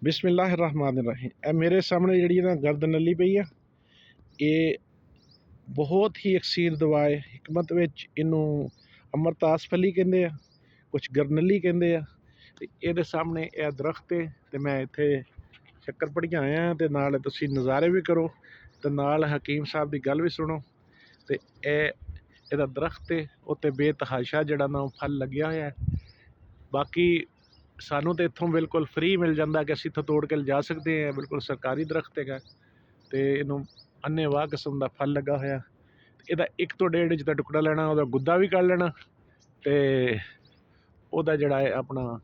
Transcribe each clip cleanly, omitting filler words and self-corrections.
ਬਿਸਮਿਲ੍ਲਾਹਿਰਰਹਿਮਾਨਿਰਰਹੀਮ। ਇਹ ਮੇਰੇ ਸਾਹਮਣੇ ਜਿਹੜੀ ਨਾ ਗਰਦ ਨਲੀ ਪਈ ਆ, ਇਹ ਬਹੁਤ ਹੀ ਅਕਸੀਰ ਦਵਾ ਹੈ। ਹਕਮਤ ਵਿੱਚ ਇਹਨੂੰ ਅਮਰਤਾਸ ਫਲੀ ਕਹਿੰਦੇ ਆ, ਕੁਛ ਗਰਨਲੀ ਕਹਿੰਦੇ ਆ। ਅਤੇ ਇਹਦੇ ਸਾਹਮਣੇ ਇਹ ਦਰਖਤ ਹੈ ਅਤੇ ਮੈਂ ਇੱਥੇ ਸ਼ੱਕਰ ਪੜੀਆਂ ਆਇਆ ਅਤੇ ਨਾਲ ਤੁਸੀਂ ਨਜ਼ਾਰੇ ਵੀ ਕਰੋ ਅਤੇ ਨਾਲ ਹਕੀਮ ਸਾਹਿਬ ਦੀ ਗੱਲ ਵੀ ਸੁਣੋ। ਅਤੇ ਇਹਦਾ ਦਰਖਤ ਹੈ ਉੱਤੇ ਬੇਤਹਾਸ਼ਾ ਜਿਹੜਾ ਨਾ ਉਹ ਫਲ ਲੱਗਿਆ ਹੋਇਆ। ਬਾਕੀ ਸਾਨੂੰ ਤਾਂ ਇੱਥੋਂ ਬਿਲਕੁਲ ਫ੍ਰੀ ਮਿਲ ਜਾਂਦਾ ਕਿ ਅਸੀਂ ਇੱਥੋਂ ਤੋੜ ਕੇ ਲਿਜਾ ਸਕਦੇ ਹਾਂ। ਬਿਲਕੁਲ ਸਰਕਾਰੀ ਦਰਖਤ ਹੈਗਾ ਅਤੇ ਇਹਨੂੰ ਅੰਨ੍ਹੇਵਾਹ ਕਿਸਮ ਦਾ ਫਲ ਲੱਗਾ ਹੋਇਆ। ਇਹਦਾ 1 ਤੋਂ 1.5 ਇੰਚ ਦਾ ਟੁਕੜਾ ਲੈਣਾ, ਉਹਦਾ ਗੁੱਦਾ ਵੀ ਕੱਢ ਲੈਣਾ ਅਤੇ ਉਹਦਾ ਜਿਹੜਾ ਹੈ ਆਪਣਾ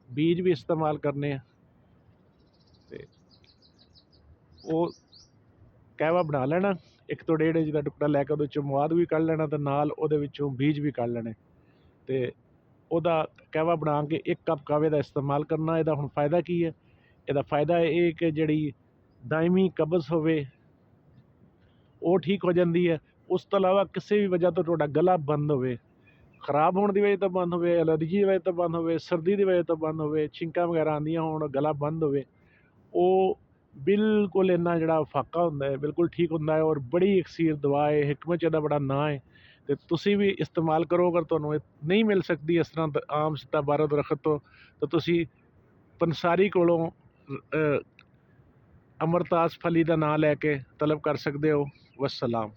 ਬੀਜ ਵੀ ਇਸਤੇਮਾਲ ਕਰਨੇ ਆ। ਅਤੇ ਉਹ ਕਹਿਵਾ ਬਣਾ ਲੈਣਾ, 1 ਤੋਂ 1.5 ਇੰਚ ਦਾ ਟੁਕੜਾ ਲੈ ਕੇ ਉਹਦੇ ਵਿੱਚੋਂ ਮਵਾਦ ਵੀ ਕੱਢ ਲੈਣਾ ਅਤੇ ਨਾਲ ਉਹਦੇ ਵਿੱਚੋਂ ਬੀਜ ਵੀ ਕੱਢ ਲੈਣੇ ਅਤੇ ਉਹਦਾ ਕਹਿਵਾ ਬਣਾ ਕੇ 1 ਕੱਪ ਕਾਹਵੇ ਦਾ ਇਸਤੇਮਾਲ ਕਰਨਾ। ਇਹਦਾ ਹੁਣ ਫ਼ਾਇਦਾ ਕੀ ਹੈ? ਇਹਦਾ ਫ਼ਾਇਦਾ ਇਹ ਕਿ ਜਿਹੜੀ ਦਾਇਮੀ ਕਬਜ਼ ਹੋਵੇ ਉਹ ਠੀਕ ਹੋ ਜਾਂਦੀ ਹੈ। ਉਸ ਤੋਂ ਇਲਾਵਾ ਕਿਸੇ ਵੀ ਵਜ੍ਹਾ ਤੋਂ ਤੁਹਾਡਾ ਗਲਾ ਬੰਦ ਹੋਵੇ, ਖ਼ਰਾਬ ਹੋਣ ਦੀ ਵਜ੍ਹਾ ਤੋਂ ਬੰਦ ਹੋਵੇ, ਐਲਰਜੀ ਦੀ ਵਜ੍ਹਾ ਤੋਂ ਬੰਦ ਹੋਵੇ, ਸਰਦੀ ਦੀ ਵਜ੍ਹਾ ਤੋਂ ਬੰਦ ਹੋਵੇ, ਛਿੰਕਾਂ ਵਗੈਰਾ ਆਉਂਦੀਆਂ ਹੋਣ, ਗਲਾ ਬੰਦ ਹੋਵੇ, ਉਹ ਬਿਲਕੁਲ ਇੰਨਾ ਜਿਹੜਾ ਫਾਕਾ ਹੁੰਦਾ ਹੈ ਬਿਲਕੁਲ ਠੀਕ ਹੁੰਦਾ ਹੈ। ਔਰ ਬੜੀ ਅਕਸੀਰ ਦਵਾ ਹੈ, ਹਕਮਤ 'ਚ ਇਹਦਾ ਬੜਾ ਨਾਂ ਹੈ ਅਤੇ ਤੁਸੀਂ ਵੀ ਇਸਤੇਮਾਲ ਕਰੋ। ਅਗਰ ਤੁਹਾਨੂੰ ਇਹ ਨਹੀਂ ਮਿਲ ਸਕਦੀ ਇਸ ਤਰ੍ਹਾਂ ਆਮ ਸਿੱਧਾ ਬਾਹਰੋਂ ਦਰਖਤ ਤੋਂ, ਤਾਂ ਤੁਸੀਂ ਪੰਸਾਰੀ ਕੋਲੋਂ ਅਮਰਤਾਸ ਫਲੀ ਦਾ ਨਾਂ ਲੈ ਕੇ ਤਲਬ ਕਰ ਸਕਦੇ ਹੋ। ਵਸਲਾਮ।